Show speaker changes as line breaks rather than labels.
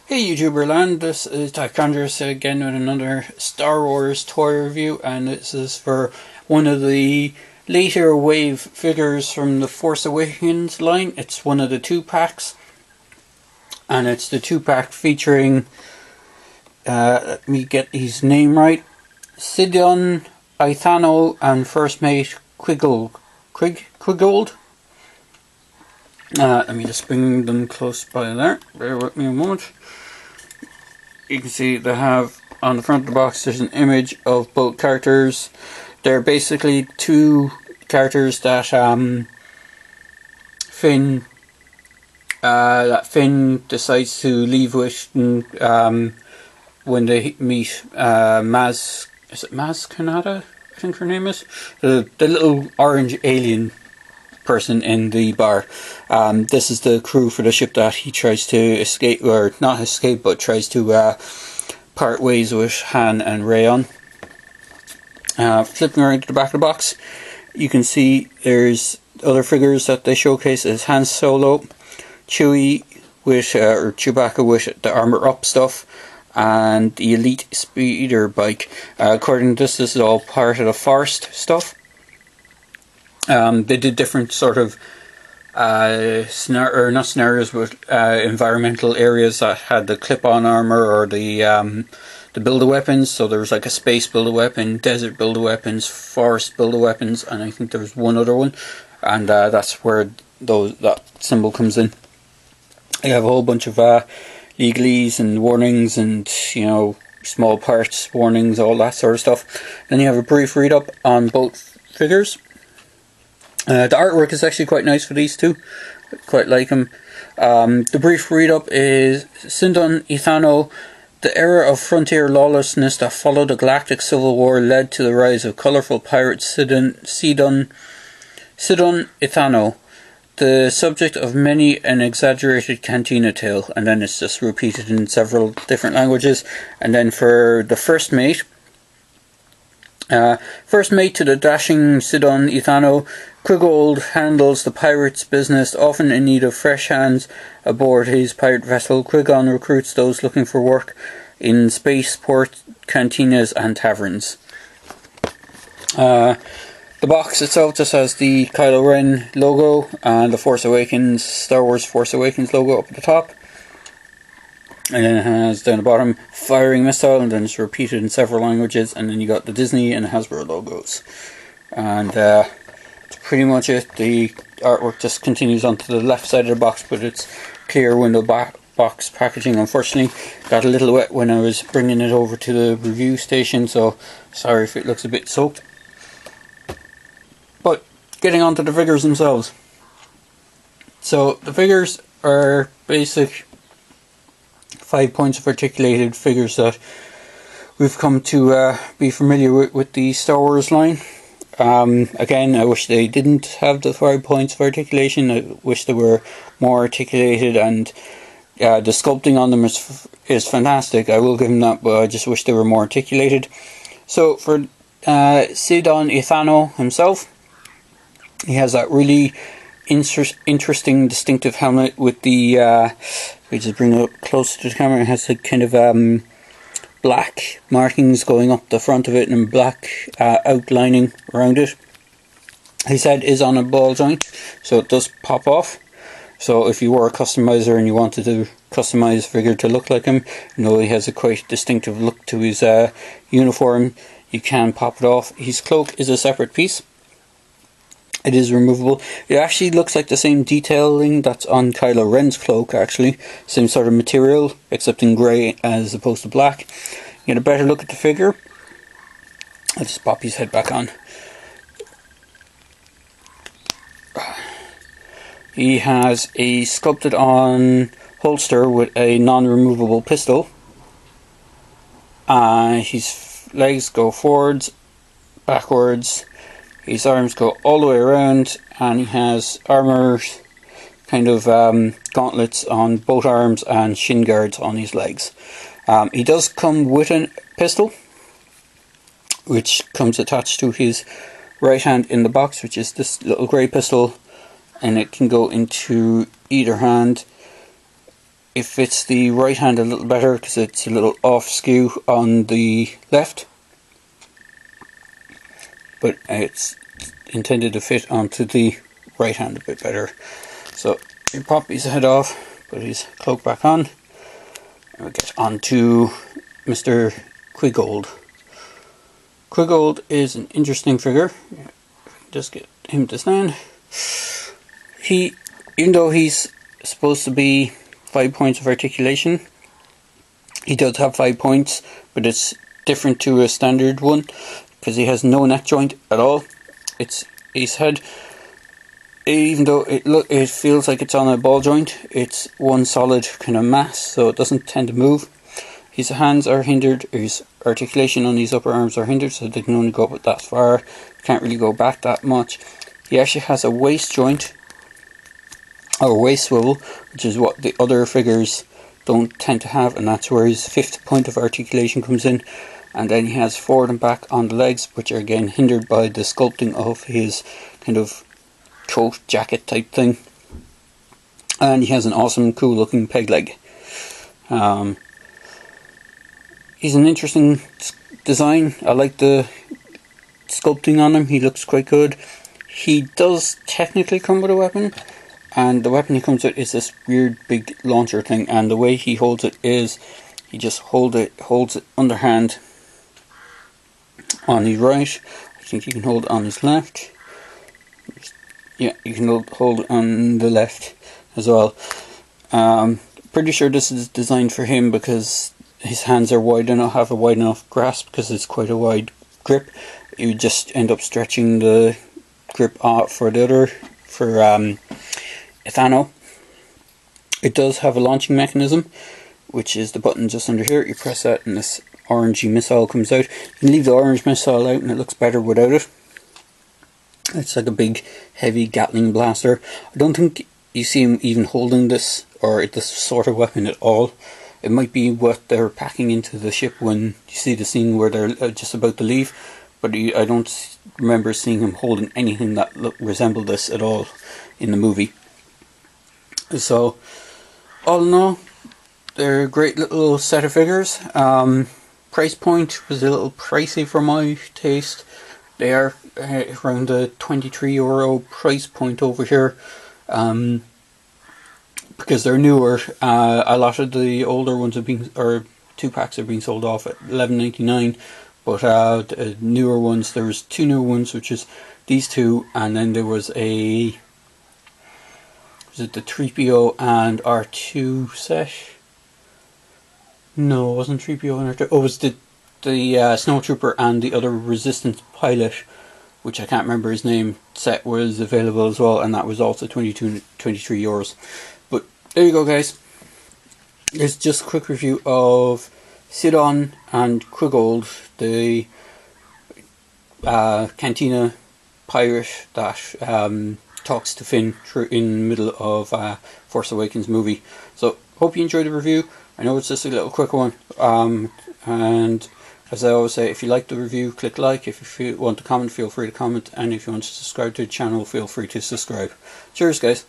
Hey YouTuber land, this is Conjurus again with another Star Wars toy review, and this is for one of the later wave figures from the Force Awakens line. It's one of the 2-packs, and it's the 2-pack featuring, let me get his name right, Sidon, Ithano, and First Mate Quiggold. Quiggold? Let me just bring them close by there. Bear with me a moment. You can see they have on the front of the box there's an image of both characters. They're basically two characters that Finn decides to leave with when they meet Maz. Is it Maz Kanata? I think her name is the little orange alien person in the bar. This is the crew for the ship that he tries to escape, or not escape, but tries to part ways with Han and Rey on. Flipping around to the back of the box, you can see there's other figures that they showcase as Han Solo, Chewie with or Chewbacca with the armor up stuff, and the Elite speeder bike. According to this is all part of the Forest stuff. They did different sort of not scenarios, but environmental areas that had the clip-on armor or the build-a-weapons. So there was like a space build-a-weapon, desert build-a-weapons, forest build-a-weapons, and I think there was one other one, and that's where that symbol comes in. You have a whole bunch of legalese and warnings, and small parts warnings, all that sort of stuff. Then you have a brief read-up on both figures. The artwork is actually quite nice for these two. I quite like them. The brief read-up is Sidon Ithano. The era of frontier lawlessness that followed the Galactic Civil War led to the rise of colourful pirate Sidon Ithano, the subject of many an exaggerated cantina tale. And then it's just repeated in several different languages. And then for the first mate, to the dashing Sidon Ithano, Quiggold handles the pirate's business, often in need of fresh hands aboard his pirate vessel. Quiggold recruits those looking for work in spaceport cantinas and taverns. The box itself just has the Kylo Ren logo and the Star Wars Force Awakens logo up at the top. And then it has down the bottom firing missile, and then it's repeated in several languages, and then you got the Disney and Hasbro logos. And that's pretty much it. The artwork just continues onto the left side of the box, but it's clear window box packaging. Unfortunately, got a little wet when I was bringing it over to the review station, so sorry if it looks a bit soaked. But getting on to the figures themselves. So the figures are basic 5 points of articulated figures that we've come to be familiar with the Star Wars line. Again, I wish they didn't have the 5 points of articulation. I wish they were more articulated, and the sculpting on them is fantastic. I will give them that, but I just wish they were more articulated. So for Sidon Ithano himself, he has that really interesting, distinctive helmet with the, if we just bring it up closer to the camera, it has a kind of black markings going up the front of it and black outlining around it. His head is on a ball joint, so it does pop off. So if you were a customizer and you wanted to customize a figure to look like him, he has a quite distinctive look to his uniform, you can pop it off. His cloak is a separate piece. It is removable. It actually looks like the same detailing that's on Kylo Ren's cloak, actually. Same sort of material, except in grey as opposed to black. You get a better look at the figure. I'll just pop his head back on. He has a sculpted on holster with a non-removable pistol. His legs go forwards, backwards. His arms go all the way around, and he has armour, kind of gauntlets on both arms and shin guards on his legs. He does come with a pistol, which comes attached to his right hand in the box, which is this little grey pistol, and it can go into either hand. it fits the right hand a little better because it's a little off skew on the left, but it's intended to fit onto the right hand a bit better. So you pop his head off, put his cloak back on, and we get on to Mr. Quiggold. Quiggold is an interesting figure. Just get him to stand. Even though he's supposed to be 5 points of articulation, he does have 5 points, but it's different to a standard one because he has no neck joint at all. It's his head, even though it feels like it's on a ball joint, it's one solid kind of mass, so it doesn't tend to move. His hands are hindered, his articulation on his upper arms are hindered, so they can only go up that far, can't really go back that much. He actually has a waist joint, or waist swivel, which is what the other figures don't tend to have, and that's where his 5th point of articulation comes in. And then he has forward and back on the legs, which are again hindered by the sculpting of his kind of coat jacket type thing. And he has an awesome cool looking peg leg. He's an interesting design. I like the sculpting on him. He looks quite good. He does technically come with a weapon, and the weapon he comes with is this weird big launcher thing, and the way he holds it is he just holds it underhand on his right. I think you can hold it on his left. Yeah, you can hold it on the left as well. Pretty sure this is designed for him because his hands are wide enough, have a wide enough grasp because it's quite a wide grip. You just end up stretching the grip out for the other, for ithano. It does have a launching mechanism, which is the button just under here. You press that and this orangey missile comes out. You can leave the orange missile out and it looks better without it. It's like a big heavy Gatling blaster. I don't think you see him even holding this or this sort of weapon at all. It might be what they're packing into the ship when you see the scene where they're just about to leave, but I don't remember seeing him holding anything that resembled this at all in the movie. So, all in all, they're a great little set of figures. Price point was a little pricey for my taste. They are around the €23 price point over here. Because they're newer. A lot of the older ones have been, or 2-packs are being sold off at $11.99, but the newer ones, there was 2 newer ones, which is these 2, and then there was a, was it the 3PO and R2 set? No, it wasn't 3PO and R2. Oh, it was the Snowtrooper and the other Resistance pilot, which I can't remember his name, set was available as well, and that was also €23. But there you go, guys. It's just a quick review of Sidon and Quiggold, the Cantina pirate that talks to Finn in the middle of Force Awakens movie. So, hope you enjoyed the review. I know it's just a little quick one. And as I always say, if you like the review, click like. If you want to comment, feel free to comment. And if you want to subscribe to the channel, feel free to subscribe. Cheers, guys.